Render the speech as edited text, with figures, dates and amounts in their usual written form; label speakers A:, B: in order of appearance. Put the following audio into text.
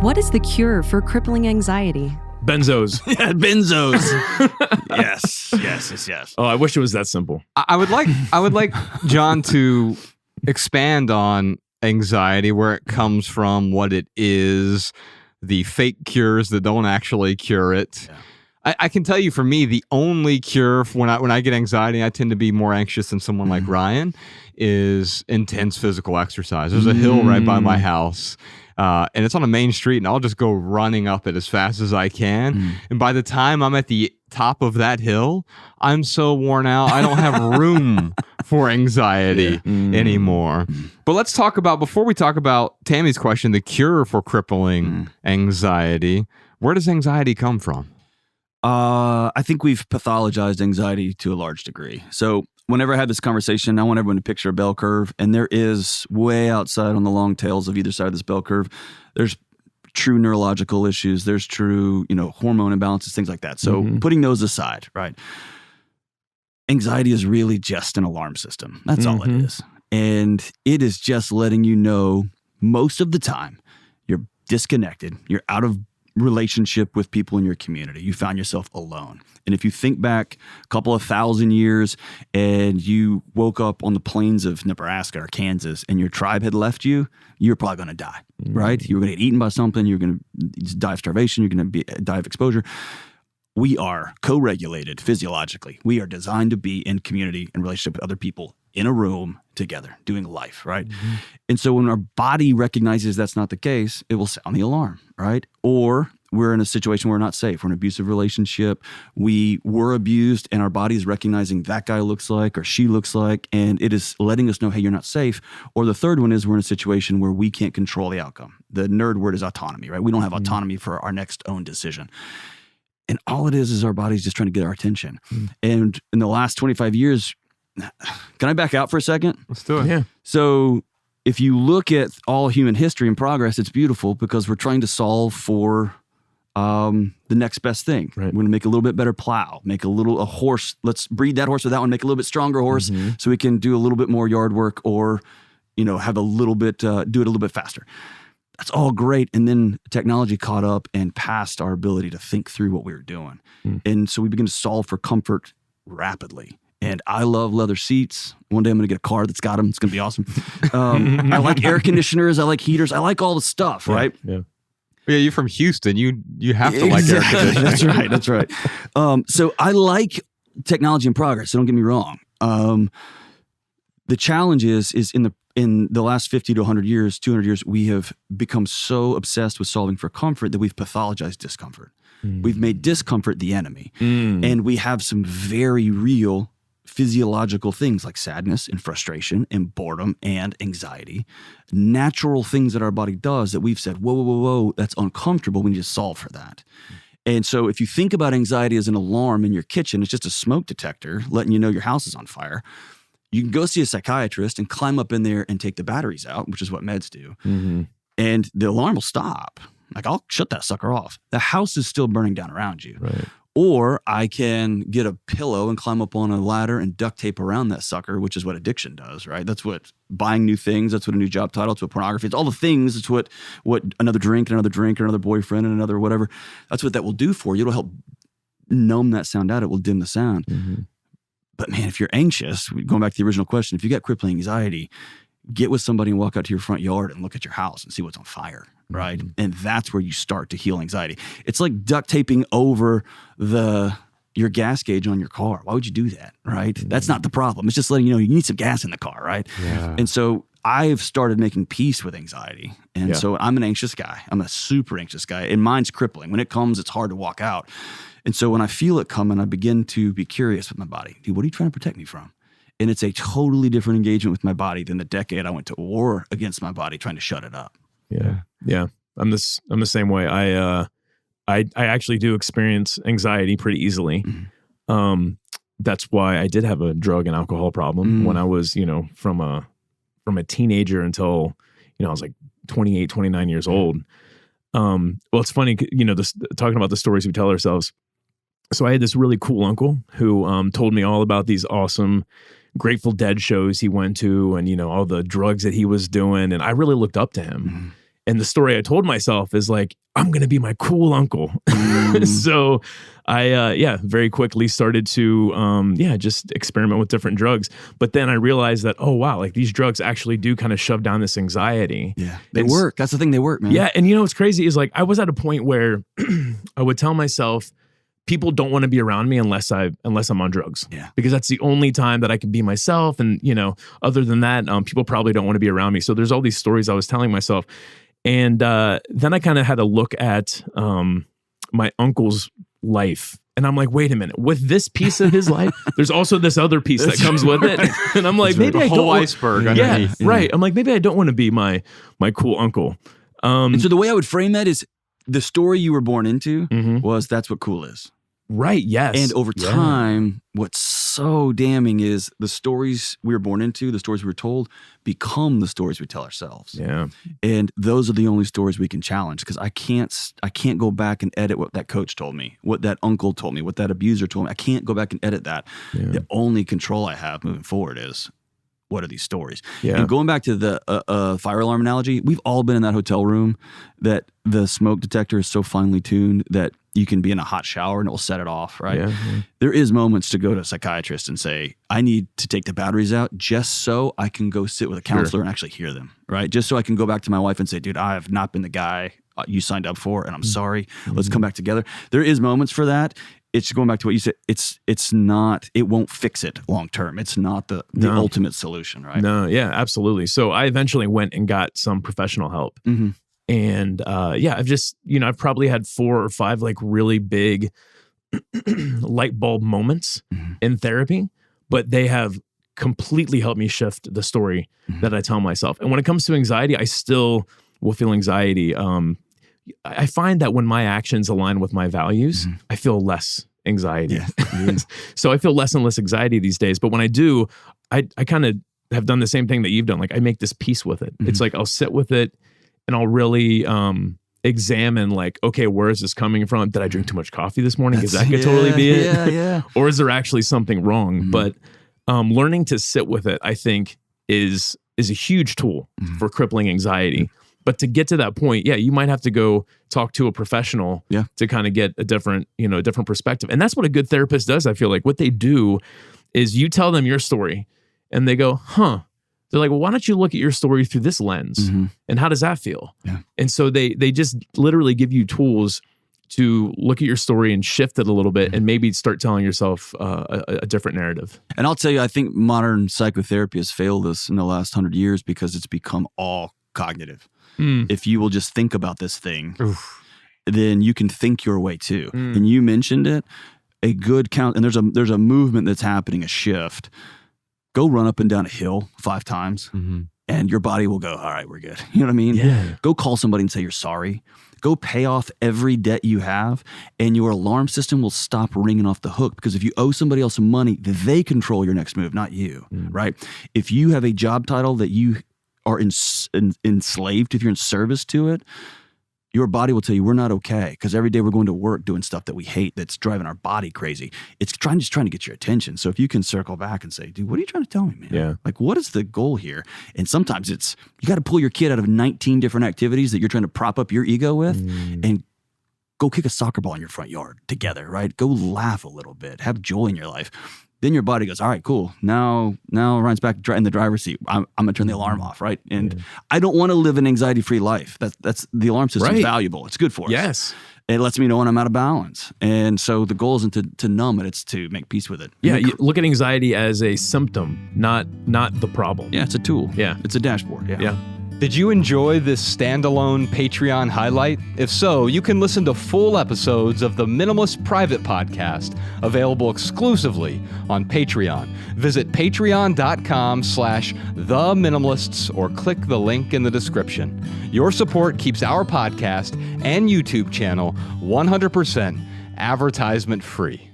A: What is the cure for crippling anxiety?
B: Benzos.
C: Yeah, benzos. Yes.
B: Oh, I wish it was that simple.
D: I would like John to expand on anxiety, where it comes from, what it is, the fake cures that don't actually cure it.
C: Yeah.
D: I can tell you, for me, the only cure for when I get anxiety, I tend to be more anxious than someone like Ryan, is intense physical exercise. There's a hill right by my house, and it's on a main street, and I'll just go running up it as fast as I can. And by the time I'm at the top of that hill, I'm so worn out, I don't have room for anxiety anymore. But let's talk about, before we talk about Tammy's question, the cure for crippling anxiety. Where does anxiety come from?
C: I think we've pathologized anxiety to a large degree. So whenever I have this conversation, I want everyone to picture a bell curve, and there is way outside on the long tails of either side of this bell curve, there's true neurological issues, there's true, hormone imbalances, things like that. So putting those aside, right? Anxiety is really just an alarm system. That's all it is. And it is just letting you know most of the time you're disconnected, you're out of relationship with people in your community. You found yourself alone. And if you think back a couple of 1,000 years and you woke up on the plains of Nebraska or Kansas and your tribe had left you, you're probably going to die, right? You were going to get eaten by something. You're going to die of starvation. You're going to die of exposure. We are co-regulated physiologically. We are designed to be in community and relationship with other people in a room together doing life, right? And so when our body recognizes that's not the case, it will sound the alarm, right? Or we're in a situation where we're not safe. We're in an abusive relationship. We were abused and our body is recognizing that guy looks like or she looks like, and it is letting us know, hey, you're not safe. Or the third one is we're in a situation where we can't control the outcome. The nerd word is autonomy, right? We don't have autonomy for our next own decision. And all it is our body's just trying to get our attention. And in the last 25 years, can I back out for a second?
D: Let's do it.
B: Yeah.
C: So if you look at all human history and progress, it's beautiful because we're trying to solve for the next best thing. Right. We're going to make a little bit better plow, make a horse. Let's breed that horse with that one, make a little bit stronger horse so we can do a little bit more yard work or, have a little bit, do it a little bit faster. That's all great. And then technology caught up and passed our ability to think through what we were doing. And so we begin to solve for comfort rapidly. And I love leather seats. One day I'm going to get a car that's got them. It's going to be awesome. I like air conditioners. I like heaters. I like all the stuff, right?
D: Yeah, you're from Houston. You have to like air conditioners.
C: That's right. So I like technology and progress. So don't get me wrong. The challenge is in the last 50 to 100 years, 200 years, we have become so obsessed with solving for comfort that we've pathologized discomfort. We've made discomfort the enemy. And we have some very real physiological things like sadness and frustration and boredom and anxiety, natural things that our body does that we've said, whoa, that's uncomfortable. We need to solve for that. And so if you think about anxiety as an alarm in your kitchen, it's just a smoke detector letting you know your house is on fire. You can go see a psychiatrist and climb up in there and take the batteries out, which is what meds do. And the alarm will stop. Like, I'll shut that sucker off. The house is still burning down around you.
B: Right.
C: Or I can get a pillow and climb up on a ladder and duct tape around that sucker, which is what addiction does, right? That's what buying new things. That's what a new job title. It's what pornography. It's all the things. It's what another drink, and another boyfriend, and another whatever. That's what that will do for you. It'll help numb that sound out. It will dim the sound. But man, if you're anxious, going back to the original question, if you got crippling anxiety, get with somebody and walk out to your front yard and look at your house and see what's on fire, right? And that's where you start to heal anxiety. It's like duct taping over your gas gauge on your car. Why would you do that, right? That's not the problem. It's just letting you know you need some gas in the car, right?
D: Yeah.
C: And so I've started making peace with anxiety. And so I'm an anxious guy. I'm a super anxious guy. And mine's crippling. When it comes, it's hard to walk out. And so when I feel it coming, I begin to be curious with my body. Dude, what are you trying to protect me from? And it's a totally different engagement with my body than the decade I went to war against my body trying to shut it up.
B: Yeah. I'm the same way. I actually do experience anxiety pretty easily. That's why I did have a drug and alcohol problem when I was, from a teenager until, I was like 28, 29 years old. Well, it's funny, talking about the stories we tell ourselves. So I had this really cool uncle who told me all about these awesome Grateful Dead shows he went to and, all the drugs that he was doing. And I really looked up to him. And the story I told myself is like, I'm going to be my cool uncle. So I, very quickly started to, just experiment with different drugs. But then I realized that, oh, wow, like these drugs actually do kind of shove down this anxiety.
C: Yeah, they work. That's the thing, they work, man.
B: Yeah. And you know what's crazy is like, I was at a point where I would tell myself, people don't want to be around me unless I'm on drugs.
C: Yeah.
B: Because that's the only time that I can be myself. And, other than that, people probably don't want to be around me. So there's all these stories I was telling myself. And then I kind of had a look at my uncle's life. And I'm like, wait a minute, with this piece of his life, there's also this other piece that comes with it. And I'm like, maybe I don't want
D: iceberg underneath.
B: Yeah, right. I'm like, maybe I don't want to be my cool uncle.
C: And so the way I would frame that is the story you were born into was that's what cool is.
B: Right, yes.
C: And over time, what's so damning is the stories we were born into, the stories we were told, become the stories we tell ourselves.
B: Yeah.
C: And those are the only stories we can challenge, because I can't go back and edit what that coach told me, what that uncle told me, what that abuser told me. I can't go back and edit that.
B: Yeah.
C: The only control I have moving forward is, what are these stories?
B: Yeah.
C: And going back to the fire alarm analogy, we've all been in that hotel room that the smoke detector is so finely tuned that you can be in a hot shower and it will set it off, right?
B: Yeah.
C: There is moments to go to a psychiatrist and say, I need to take the batteries out just so I can go sit with a counselor and actually hear them, right? Just so I can go back to my wife and say, dude, I have not been the guy you signed up for, and I'm sorry. Let's come back together. There is moments for that. It's going back to what you said. It's not, it won't fix it long term. It's not the ultimate solution, right?
B: No, yeah, absolutely. So I eventually went and got some professional help. And I've just, I've probably had 4 or 5 like really big light bulb moments in therapy, but they have completely helped me shift the story that I tell myself. And when it comes to anxiety, I still will feel anxiety. I find that when my actions align with my values, I feel less anxiety.
C: Yeah.
B: So I feel less and less anxiety these days. But when I do, I kind of have done the same thing that you've done. Like I make this peace with it. It's like I'll sit with it and I'll really examine like, okay, where is this coming from? Did I drink too much coffee this morning? Because that could totally be it.
C: Yeah.
B: Or is there actually something wrong? But learning to sit with it, I think, is a huge tool for crippling anxiety. But to get to that point, you might have to go talk to a professional to kind of get a different perspective. And that's what a good therapist does. I feel like what they do is you tell them your story and they go, huh. They're like, well, why don't you look at your story through this lens? And how does that feel? Yeah. And so they just literally give you tools to look at your story and shift it a little bit and maybe start telling yourself a different narrative. And
C: I'll tell you, I think modern psychotherapy has failed us in the last 100 years because it's become all cognitive. If you will just think about this thing, then you can think your way too. And you mentioned it, a good count, and there's a movement that's happening, a shift. Go run up and down a hill 5 times and your body will go, all right, we're good. You know what I mean?
B: Yeah.
C: Go call somebody and say you're sorry. Go pay off every debt you have and your alarm system will stop ringing off the hook, because if you owe somebody else some money, they control your next move, not you, right? If you have a job title that you are enslaved, if you're in service to it, your body will tell you we're not okay, because every day we're going to work doing stuff that we hate that's driving our body crazy. It's just trying to get your attention. So if you can circle back and say, dude, what are you trying to tell me, man?
B: Yeah.
C: Like, what is the goal here? And sometimes it's, you got to pull your kid out of 19 different activities that you're trying to prop up your ego with and go kick a soccer ball in your front yard together, right? Go laugh a little bit, have joy in your life. Then your body goes, all right, cool. Now Ryan's back in the driver's seat. I'm going to turn the alarm off, right? And I don't want to live an anxiety-free life. That's the alarm system is valuable. It's good for us.
B: Yes.
C: It lets me know when I'm out of balance. And so the goal isn't to numb it. It's to make peace with it.
B: Yeah, you look at anxiety as a symptom, not the problem.
C: Yeah, it's a tool.
B: Yeah.
C: It's a dashboard. Yeah.
D: Did you enjoy this standalone Patreon highlight? If so, you can listen to full episodes of the Minimalist Private Podcast, available exclusively on Patreon. Visit patreon.com/theminimalists or click the link in the description. Your support keeps our podcast and YouTube channel 100% advertisement free.